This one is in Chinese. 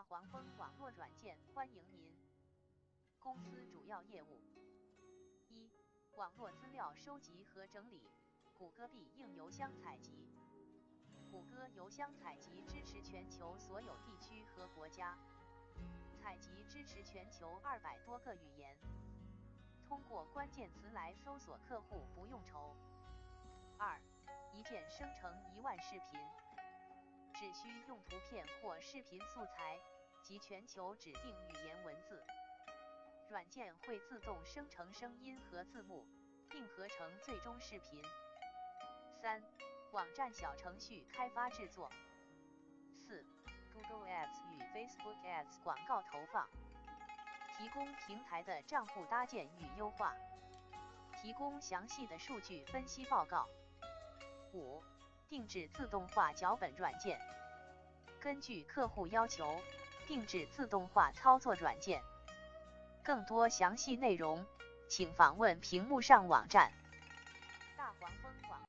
黄蜂网络软件欢迎您。公司主要业务：一、网络资料收集和整理，谷歌 B 应邮箱采集。谷歌邮箱采集支持全球所有地区和国家，采集支持全球200多个语言。通过关键词来搜索客户不用愁。2、一键生成1万视频，只需用图片或视频素材及全球指定语言文字，软件会自动生成声音和字幕，并合成最终视频。3、网站小程序开发制作。4、Google Ads 与 Facebook Ads 广告投放，提供平台的账户搭建与优化，提供详细的数据分析报告。5、定制自动化脚本软件，根据客户要求定制自动化操作软件。更多详细内容，请访问屏幕上网站。大黄蜂网。